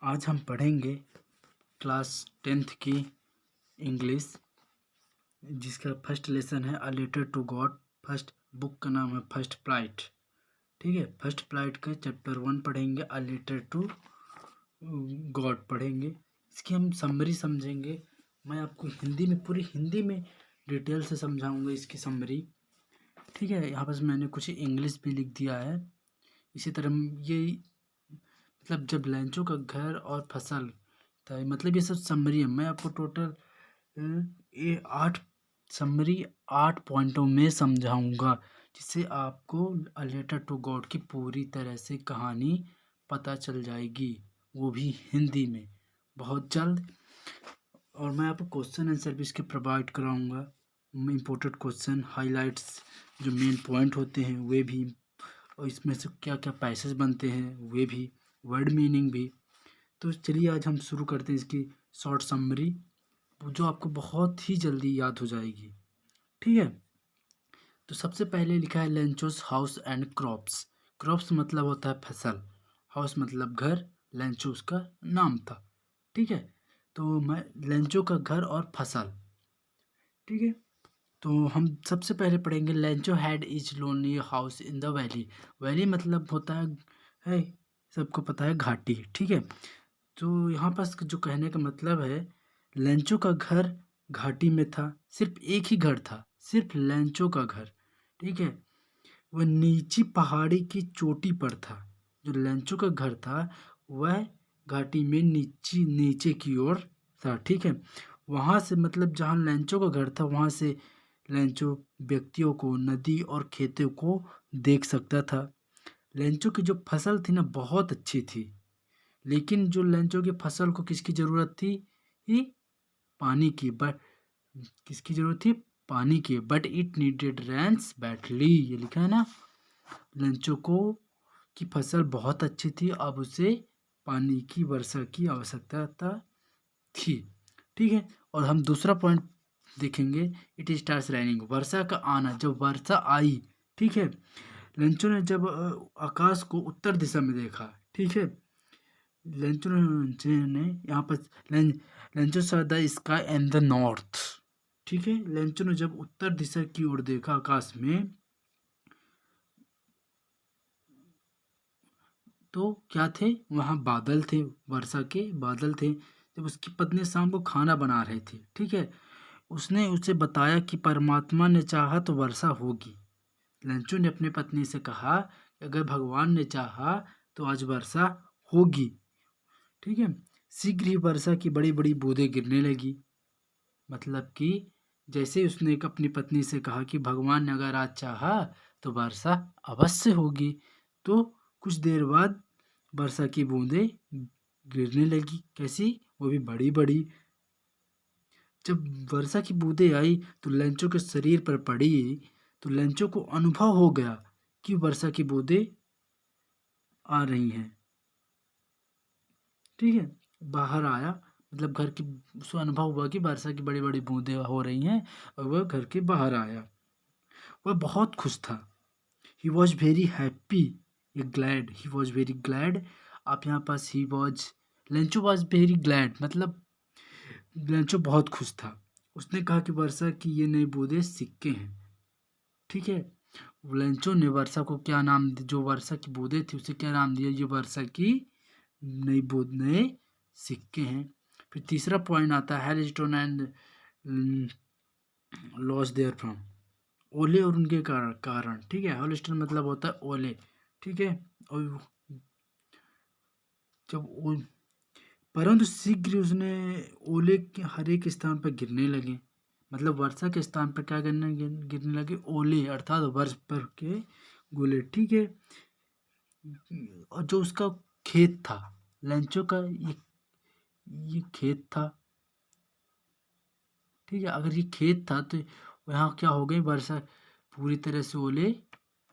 आज हम पढ़ेंगे क्लास 10th की इंग्लिश, जिसका फर्स्ट लेसन है a letter to God. First book का नाम है फर्स्ट फ्लाइट। ठीक है, फर्स्ट फ्लाइट का चैप्टर 1 पढ़ेंगे, अ लेटर टू गॉड पढ़ेंगे। इसकी हम समरी समझेंगे। मैं आपको हिंदी में, पूरी हिंदी में डिटेल से समझाऊंगा इसकी समरी। ठीक है, यहाँ पर मैंने कुछ इंग्लिश भी लिख दिया है। इसी तरह ये मतलब जब लंचों का घर और फसल था, मतलब ये सब समरी है। मैं आपको टोटल ये 8 समरी 8 पॉइंटों में समझाऊंगा, जिससे आपको अ लेटर टू गॉड की पूरी तरह से कहानी पता चल जाएगी, वो भी हिंदी में बहुत जल्द। और मैं आपको क्वेश्चन आंसर भी इसके प्रोवाइड कराऊंगा। इम्पोर्टेंट क्वेश्चन, हाइलाइट्स, जो मेन पॉइंट होते हैं वे भी, और इसमें से क्या क्या पैसेज बनते हैं वे भी, वर्ड मीनिंग भी। तो चलिए आज हम शुरू करते हैं इसकी शॉर्ट समरी, जो आपको बहुत ही जल्दी याद हो जाएगी। ठीक है, तो सबसे पहले लिखा है लेंचोस हाउस एंड क्रॉप्स। क्रॉप्स मतलब होता है फसल, हाउस मतलब घर, लेंचो उसका नाम था। ठीक है, तो मैं लेंचो का घर और फसल। ठीक है, तो हम सबसे पहले पढ़ेंगे Lencho had is lonely house in the valley. Valley मतलब होता है सबको पता है घाटी। ठीक है, तो यहाँ पर जो कहने का मतलब है, लेंचो का घर घाटी में था। सिर्फ एक ही घर था, सिर्फ लेंचो का घर। ठीक है, वह नीची पहाड़ी की चोटी पर था। जो लेंचो का घर था वह घाटी में नीचे नीचे की ओर था। ठीक है, वहाँ से मतलब जहाँ लेंचो का घर था, वहाँ से लेंचो व्यक्तियों को, नदी और खेतों को देख सकता था। लेंचो की जो फसल थी ना, बहुत अच्छी थी। लेकिन जो लेंचो की फसल को किसकी ज़रूरत थी? ही पानी की। बट किसकी ज़रूरत थी? पानी की। But it needed rains badly, ये लिखा है ना। लेंचो को की फसल बहुत अच्छी थी, अब उसे पानी की, वर्षा की आवश्यकता थी। ठीक है, और हम दूसरा पॉइंट देखेंगे, इट स्टार्स रेनिंग, वर्षा का आना। जब वर्षा आई, ठीक है, लेंचो ने जब आकाश को उत्तर दिशा में देखा। ठीक है, लेंचो ने यहाँ पर Lencho saw the sky and the north। ठीक है, लेंचो ने जब उत्तर दिशा की ओर देखा आकाश में, तो क्या थे वहाँ? बादल थे, वर्षा के बादल थे। जब उसकी पत्नी शाम को खाना बना रही थी, ठीक है, उसने उसे बताया कि परमात्मा ने चाहा तो वर्षा होगी। लेंचो ने अपनी पत्नी से कहा कि अगर भगवान ने चाहा तो आज वर्षा होगी। ठीक है, शीघ्र ही वर्षा की बड़ी बड़ी बूंदें गिरने लगी। मतलब कि जैसे उसने एक अपनी पत्नी से कहा कि भगवान ने अगर आज चाहा तो वर्षा अवश्य होगी, तो कुछ देर बाद वर्षा की बूंदें गिरने लगी। कैसी? वो भी बड़ी बड़ी। जब वर्षा की बूंदें आई तो लेंचो के शरीर पर पड़ी, तो लेंचो को अनुभव हो गया कि वर्षा की बूंदें आ रही हैं। ठीक है, बाहर आया, मतलब घर की, उसको अनुभव हुआ कि वर्षा की बड़ी बड़ी बूंदें हो रही हैं, और वह घर के बाहर आया। वह बहुत खुश था। ही वॉज वेरी हैप्पी, ये glad, he was very glad. आप यहाँ पास he was, Lencho was very glad, मतलब लेंचो बहुत खुश था। उसने कहा कि वर्षा की ये नई बूंदें सिक्के हैं। ठीक है, लेंचो ने वर्षा को क्या नाम, जो वर्षा की बूंदें थी उसे क्या नाम दिया? ये वर्षा की नई बूंद, नए सिक्के हैं। फिर तीसरा पॉइंट आता है hailstone and loss therefrom, ओले और उनके कारण। ठीक है, हेलस्टोन मतलब होता है ओले। ठीक है, और जब परंतु शीघ्र उसने ओले के हर एक स्थान पर गिरने लगे। मतलब वर्षा के स्थान पर क्या गिरने लगे? ओले, अर्थात वर्ष पर के गोले। ठीक है, और जो उसका खेत था, लेंचो का ये खेत था। ठीक है, अगर ये खेत था तो यहाँ क्या हो गई? वर्षा पूरी तरह से ओले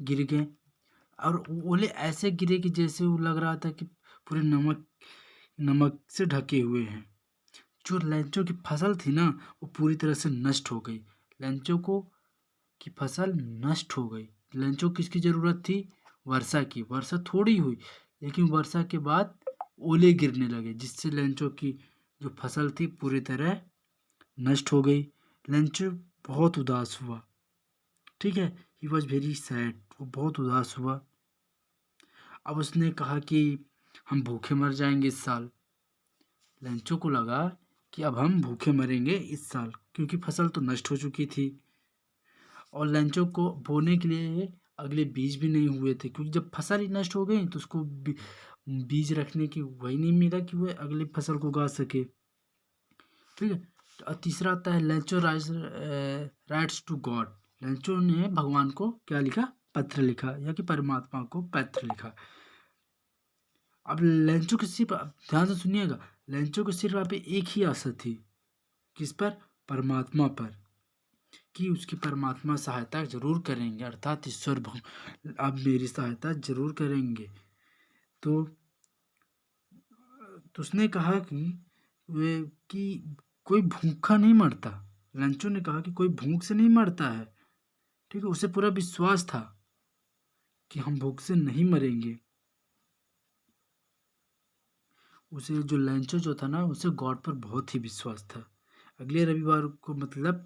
गिर गए, और ओले ऐसे गिरे कि जैसे वो लग रहा था कि पूरे नमक नमक से ढके हुए हैं। जो लेंचो की फसल थी ना, वो पूरी तरह से नष्ट हो गई। लेंचो को की फसल नष्ट हो गई। लेंचो किसकी ज़रूरत थी? वर्षा की। वर्षा थोड़ी हुई, लेकिन वर्षा के बाद ओले गिरने लगे, जिससे लेंचो की जो फसल थी पूरी तरह नष्ट हो गई। लेंचो बहुत उदास हुआ, ठीक है, ही वॉज वेरी सैड, वो बहुत उदास हुआ। अब उसने कहा कि हम भूखे मर जाएंगे इस साल। लेंचो को लगा कि अब हम भूखे मरेंगे इस साल, क्योंकि फसल तो नष्ट हो चुकी थी और लेंचो को बोने के लिए अगले बीज भी नहीं हुए थे, क्योंकि जब फसल ही नष्ट हो गई तो उसको बीज रखने की वही नहीं मिला कि वह अगली फसल को उगा सके, ठीक है। और तीसरा आता है Lencho writes to God. Lencho ने भगवान को क्या लिखा? पत्र लिखा, या कि परमात्मा को पत्र लिखा। अब लेंचो की सिर्फ, ध्यान से सुनिएगा, लेंचो की सिर्फ यहाँ पे एक ही आशा थी, किस पर? परमात्मा पर, कि उसकी परमात्मा सहायता जरूर करेंगे, अर्थात ईश्वर अब मेरी सहायता जरूर करेंगे। तो उसने कहा कि वे कि कोई भूखा नहीं मरता। लेंचो ने कहा कि कोई भूख से नहीं मरता है, ठीक है, उसे पूरा विश्वास था कि हम भूख से नहीं मरेंगे। उसे जो लेंचो जो था ना, उसे गॉड पर बहुत ही विश्वास था। अगले रविवार को, मतलब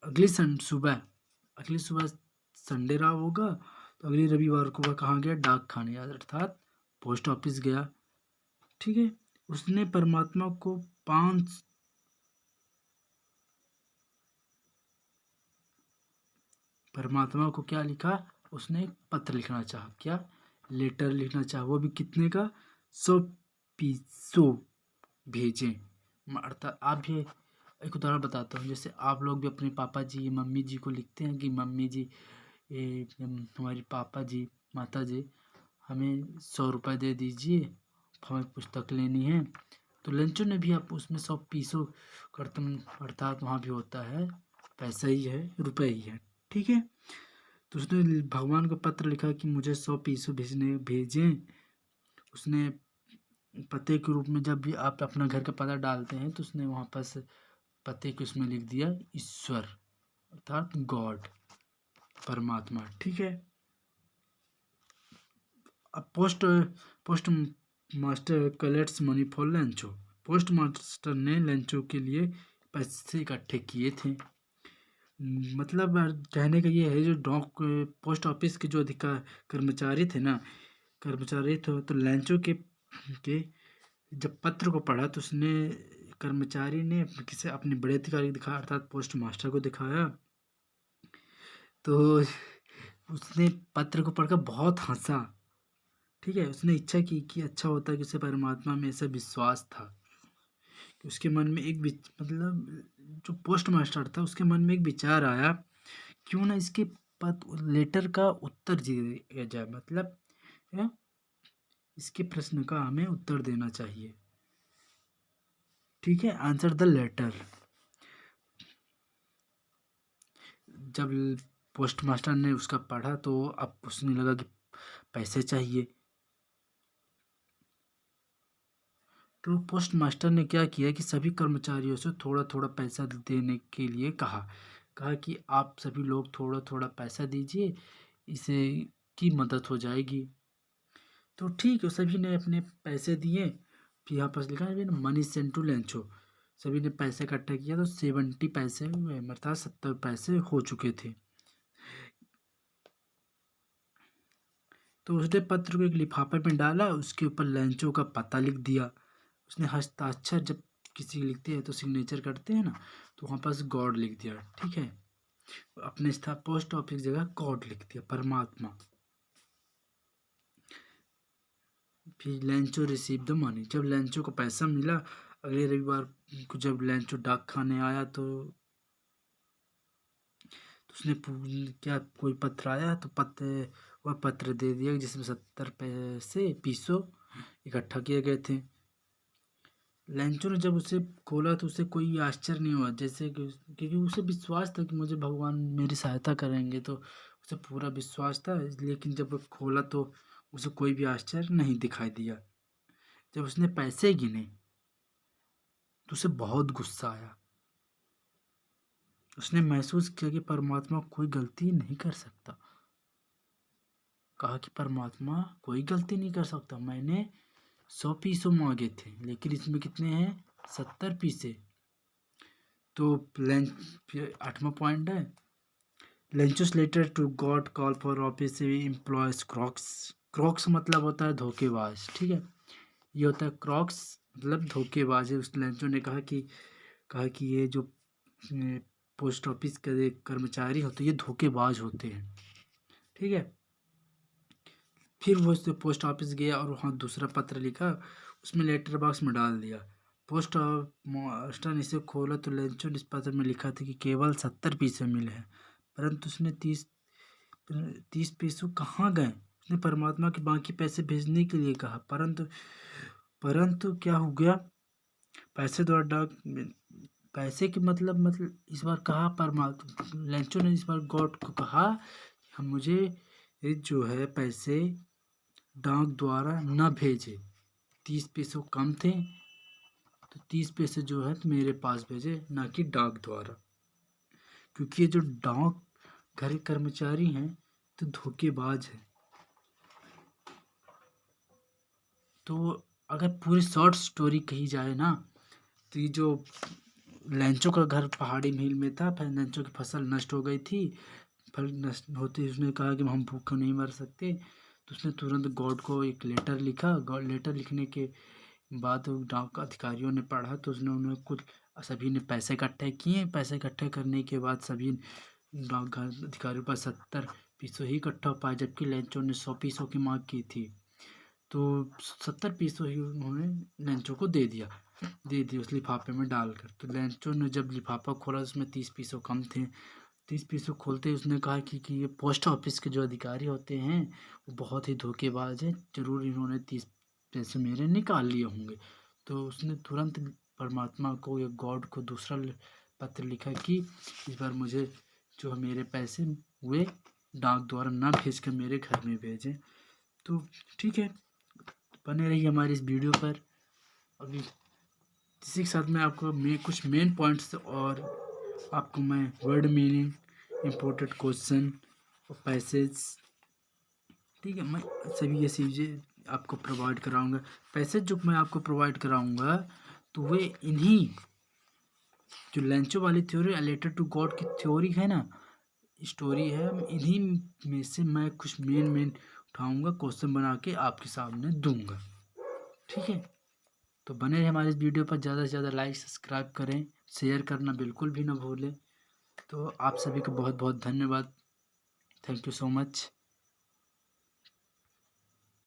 अगली सुबह संडे रहा होगा, तो अगले रविवार को वह कहाँ गया? डाक खाने, अर्थात पोस्ट ऑफिस गया, ठीक है। उसने परमात्मा को क्या लिखा? उसने एक पत्र लिखना चाहा, क्या? लेटर लिखना चाहा, वो भी कितने का? 100 पीसो भेजें। अर्थात आप भी, एक उदाहरण बताता हूँ, जैसे आप लोग भी अपने पापा जी मम्मी जी को लिखते हैं कि मम्मी जी, हमारी पापा जी माता जी हमें 100 रुपये दे दीजिए, हमें पुस्तक लेनी है। तो लेंचो ने भी आप उसमें 100 पीसो करतम, अर्थात वहाँ भी होता है पैसा ही है, रुपये ही है, ठीक है। तो उसने भगवान को पत्र लिखा कि मुझे 100 पीसो भेजें। उसने पते के रूप में, जब भी आप अपना घर का पता डालते हैं तो उसने वहाँ पर पते के उसमें लिख दिया ईश्वर, अर्थात गॉड, परमात्मा, ठीक है। अब post master collects money for Lencho. Post master ने लेंचो के लिए पैसे इकट्ठे किए थे। मतलब कहने का ये है, जो पोस्ट ऑफिस के जो अधिकार कर्मचारी थे ना, तो लेंचो के जब पत्र को पढ़ा तो उसने, कर्मचारी ने किसे अपने बड़े अधिकारी को दिखाया, अर्थात पोस्ट मास्टर को दिखाया। तो उसने पत्र को पढ़कर बहुत हंसा, ठीक है। उसने इच्छा की कि अच्छा होता कि उसे परमात्मा में ऐसा विश्वास था कि उसके मन में एक मतलब जो पोस्ट मास्टर था उसके मन में एक विचार आया, क्यों ना इसके लेटर का उत्तर दिया जाए, मतलब या, इसके प्रश्न का हमें उत्तर देना चाहिए, ठीक है, आंसर द लेटर। जब पोस्ट मास्टर ने उसका पढ़ा तो अब उसने लगा कि पैसे चाहिए, तो पोस्ट मास्टर ने क्या किया कि सभी कर्मचारियों से थोड़ा थोड़ा पैसा देने के लिए कहा कि आप सभी लोग थोड़ा थोड़ा पैसा दीजिए, इसे की मदद हो जाएगी। तो ठीक है, सभी ने अपने पैसे दिए। फिर यहाँ पर लिखा है मनी सेंट टू लेंचो, सभी ने पैसे इकट्ठा किया तो 70 पैसे हुए, मतलब 70 पैसे हो चुके थे। तो उसने पत्र को एक लिफाफे में डाला, उसके ऊपर लेंचो का पता लिख दिया। उसने हस्ताक्षर, जब किसी लिखते हैं तो सिग्नेचर करते हैं ना, तो वहाँ पास गॉड लिख दिया, ठीक है। अपने पोस्ट ऑफिस जगह गॉड लिख दिया, परमात्मा। फिर लेंचो रिसीव द मनी, जब लेंचो को पैसा मिला अगले रविवार को, जब लेंचो डाक खाने आया तो उसने क्या कोई पत्र आया तो वह पत्र दे दिया जिसमें 70 पैसे पीसो इकट्ठा किए गए थे। लेंचो ने जब उसे खोला तो उसे कोई आश्चर्य नहीं हुआ, जैसे कि क्योंकि उसे विश्वास था कि मुझे भगवान मेरी सहायता करेंगे, तो उसे पूरा विश्वास था। लेकिन जब वो खोला तो उसे कोई भी आश्चर्य नहीं दिखाई दिया। जब उसने पैसे गिने तो उसे बहुत गुस्सा आया। उसने महसूस किया कि परमात्मा कोई गलती नहीं कर सकता। कहा कि परमात्मा कोई गलती नहीं कर सकता, मैंने 100 पीसों मांगे थे, लेकिन इसमें कितने हैं 70 पीसे। तो फिर 8वां पॉइंट है, Lencho's letter to God call for office employees crooks. Crooks मतलब होता है धोखेबाज, ठीक है। ये होता है क्रॉक्स मतलब धोखेबाज है। उस लेंचो ने कहा कि ये जो पोस्ट ऑफिस के कर्मचारी होते हैं ये धोखेबाज होते हैं, ठीक है। फिर वो उससे पोस्ट ऑफिस गया और वहाँ दूसरा पत्र लिखा, उसमें लेटर बॉक्स में डाल दिया। पोस्ट मास्टर ने इसे खोला तो लेंचो ने इस पत्र में लिखा था कि केवल 70 पैसे मिले हैं, परंतु उसने 30 पैसे कहाँ गए। उसने परमात्मा के बाकी पैसे भेजने के लिए कहा, परंतु क्या हो गया, पैसे द्वारा डाक पैसे के मतलब इस बार कहा परमात्मा, लेंचो ने इस बार गॉड को कहा हम मुझे ये जो है पैसे डाक द्वारा न भेजे। 30 पैसे कम थे तो 30 पैसे जो है मेरे पास भेजे, ना कि डाक द्वारा, क्योंकि ये जो डाक घर के कर्मचारी हैं तो धोखेबाज है। तो अगर पूरी शॉर्ट स्टोरी कही जाए ना, तो ये जो लेंचो का घर पहाड़ी मिल में था, फिर लेंचो की फसल नष्ट हो गई थी। फल नष्ट होते ही उसने कहा कि हम भूख नहीं मर सकते, तो उसने तुरंत गॉड को एक लेटर लिखा। लेटर लिखने के बाद डाक अधिकारियों ने पढ़ा तो उसने उन्हें कुछ सभी ने पैसे इकट्ठे किए। पैसे इकट्ठे करने के बाद सभी डाक अधिकारियों पर 70 पैसे ही इकट्ठा हो पाए, जबकि लेंचो ने 100 पैसों की मांग की थी। तो 70 पैसे ही उन्होंने लेंचो को दे दिया उस लिफाफे में डालकर। तो लेंचो ने जब लिफाफा खोला उसमें 30 पैसे कम थे। 30 पैसे खोलते ही उसने कहा कि ये पोस्ट ऑफिस के जो अधिकारी होते हैं वो बहुत ही धोखेबाज हैं, जरूर इन्होंने 30 पैसे मेरे निकाल लिए होंगे। तो उसने तुरंत परमात्मा को या गॉड को दूसरा पत्र लिखा कि इस बार मुझे जो मेरे पैसे हुए डाक द्वारा ना भेज कर मेरे घर में भेजें। तो ठीक है, बने रहिए हमारी इस वीडियो पर। अभी इसी के साथ मैं आपको कुछ मेन पॉइंट्स और आपको मैं वर्ड मीनिंग, इम्पोर्टेंट क्वेश्चन और पैसेज, ठीक है, मैं सभी ये चीज़ें आपको प्रोवाइड कराऊंगा। पैसेज जो मैं आपको प्रोवाइड कराऊंगा तो वे इन्हीं जो लेंचो वाली थ्योरी रिलेटेड टू गॉड की थ्योरी है ना, स्टोरी है, इन्हीं में से मैं कुछ मेन उठाऊंगा, क्वेश्चन बना के आपके सामने दूंगा, ठीक है। तो बने रहे हमारे इस वीडियो पर, ज़्यादा से ज़्यादा लाइक सब्सक्राइब करें, शेयर करना बिल्कुल भी ना भूलें। तो आप सभी को बहुत बहुत धन्यवाद। Thank you so much.